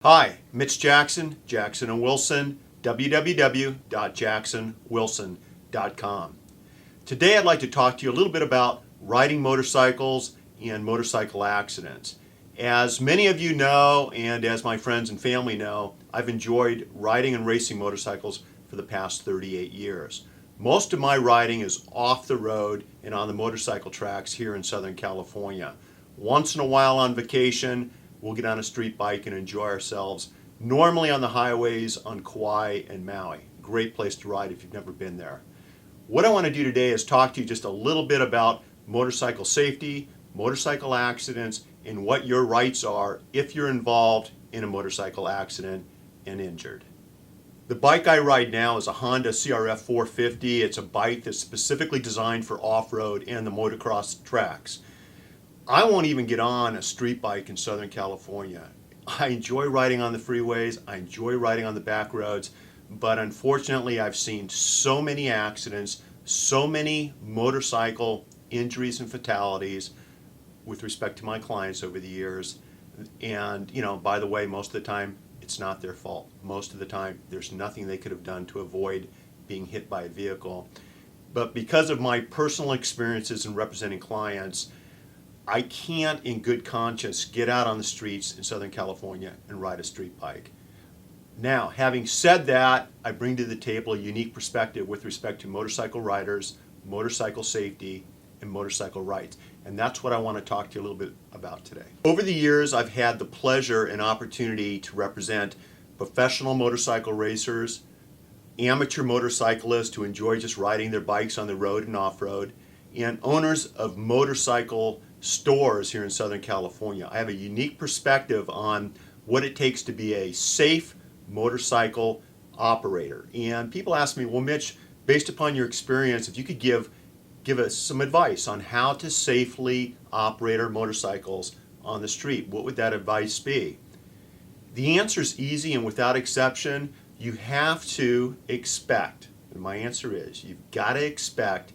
Hi, Mitch Jackson, Jackson & Wilson, www.jacksonwilson.com. Today I'd like to talk to you a little bit about riding motorcycles and motorcycle accidents. As many of you know, and as my friends and family know, I've enjoyed riding and racing motorcycles for the past 38 years. Most of my riding is off the road and on the motorcycle tracks here in Southern California. Once in a while on vacation, we'll get on a street bike and enjoy ourselves, normally on the highways on Kauai and Maui. Great place to ride if you've never been there. What I want to do today is talk to you just a little bit about motorcycle safety, motorcycle accidents, and what your rights are if you're involved in a motorcycle accident and injured. The bike I ride now is a Honda CRF 450. It's a bike that's specifically designed for off-road and the motocross tracks. I won't even get on a street bike in Southern California. I enjoy riding on the freeways, I enjoy riding on the back roads, but unfortunately I've seen so many accidents, so many motorcycle injuries and fatalities with respect to my clients over the years. And, by the way, most of the time it's not their fault. Most of the time there's nothing they could have done to avoid being hit by a vehicle. But because of my personal experiences in representing clients, I can't in good conscience get out on the streets in Southern California and ride a street bike. Now, having said that, I bring to the table a unique perspective with respect to motorcycle riders, motorcycle safety, and motorcycle rights. And that's what I want to talk to you a little bit about today. Over the years, I've had the pleasure and opportunity to represent professional motorcycle racers, amateur motorcyclists who enjoy just riding their bikes on the road and off-road, and owners of motorcycle stores here in Southern California. I have a unique perspective on what it takes to be a safe motorcycle operator. And people ask me, well, Mitch, based upon your experience, if you could give us some advice on how to safely operate our motorcycles on the street, what would that advice be? The answer is easy and without exception. You have to expect, and my answer is, you've got to expect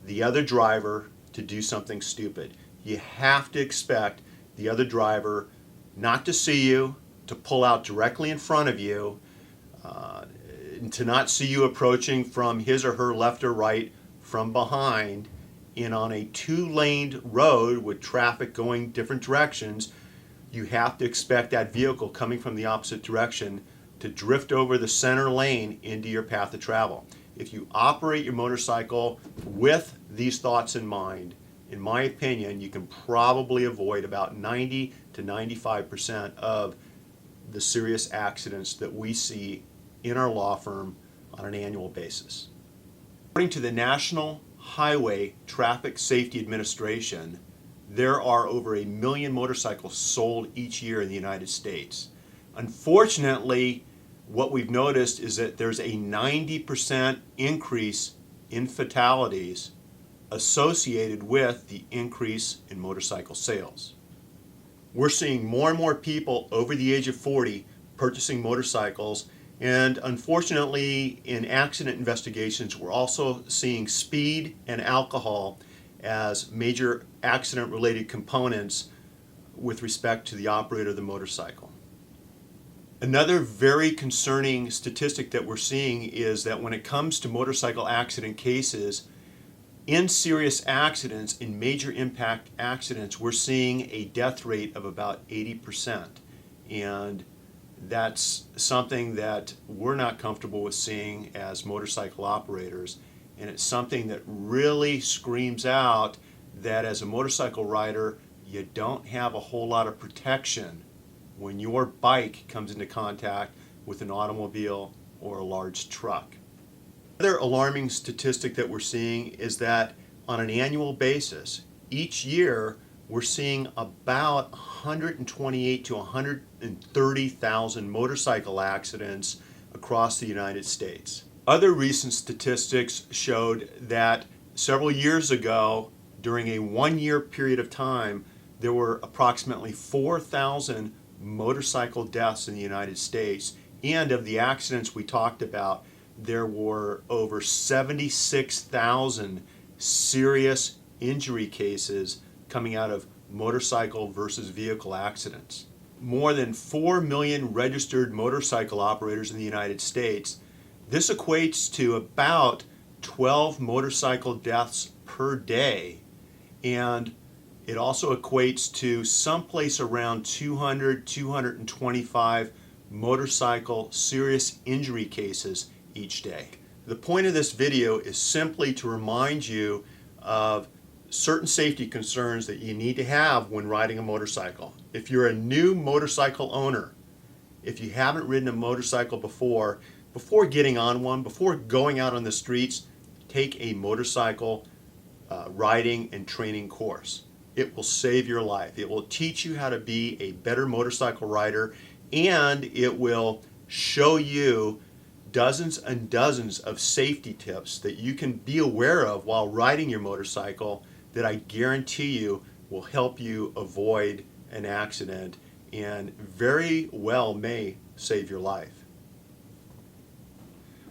the other driver to do something stupid. You have to expect the other driver not to see you, to pull out directly in front of you, to not see you approaching from his or her left or right from behind. And on a two-laned road with traffic going different directions, you have to expect that vehicle coming from the opposite direction to drift over the center lane into your path of travel. If you operate your motorcycle with these thoughts in mind, in my opinion, you can probably avoid about 90 to 95% of the serious accidents that we see in our law firm on an annual basis. According to the National Highway Traffic Safety Administration, there are over 1 million motorcycles sold each year in the United States. Unfortunately, what we've noticed is that there's a 90% increase in fatalities associated with the increase in motorcycle sales. We're seeing more and more people over the age of 40 purchasing motorcycles, and unfortunately in accident investigations we're also seeing speed and alcohol as major accident related components with respect to the operator of the motorcycle. Another very concerning statistic that we're seeing is that when it comes to motorcycle accident cases, in serious accidents, in major impact accidents, we're seeing a death rate of about 80%. And that's something that we're not comfortable with seeing as motorcycle operators. And it's something that really screams out that as a motorcycle rider, you don't have a whole lot of protection when your bike comes into contact with an automobile or a large truck. Another alarming statistic that we're seeing is that on an annual basis, each year we're seeing about 128 to 130,000 motorcycle accidents across the United States. Other recent statistics showed that several years ago, during a 1-year period of time, there were approximately 4,000 motorcycle deaths in the United States, and of the accidents we talked about, there were over 76,000 serious injury cases coming out of motorcycle versus vehicle accidents. more than 4 million registered motorcycle operators in the United States. This equates to about 12 motorcycle deaths per day, and it also equates to someplace around 225 motorcycle serious injury cases each day. The point of this video is simply to remind you of certain safety concerns that you need to have when riding a motorcycle. If you're a new motorcycle owner, if you haven't ridden a motorcycle before getting on one, before going out on the streets, take a motorcycle riding and training course. It will save your life. It will teach you how to be a better motorcycle rider, and it will show you dozens and dozens of safety tips that you can be aware of while riding your motorcycle that I guarantee you will help you avoid an accident and very well may save your life.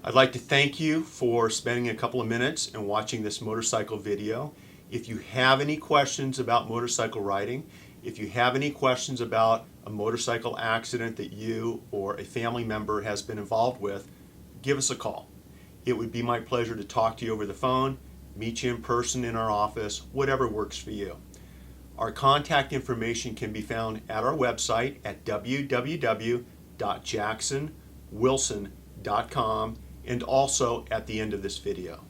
I'd like to thank you for spending a couple of minutes and watching this motorcycle video. If you have any questions about motorcycle riding, if you have any questions about a motorcycle accident that you or a family member has been involved with, give us a call. It would be my pleasure to talk to you over the phone, meet you in person in our office, whatever works for you. Our contact information can be found at our website at www.jacksonwilson.com and also at the end of this video.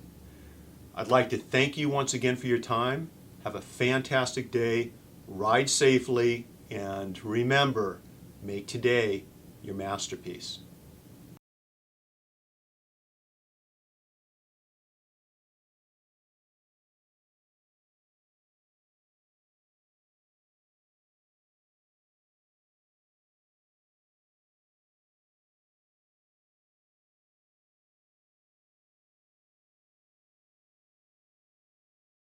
I'd like to thank you once again for your time. Have a fantastic day, ride safely, and remember, make today your masterpiece.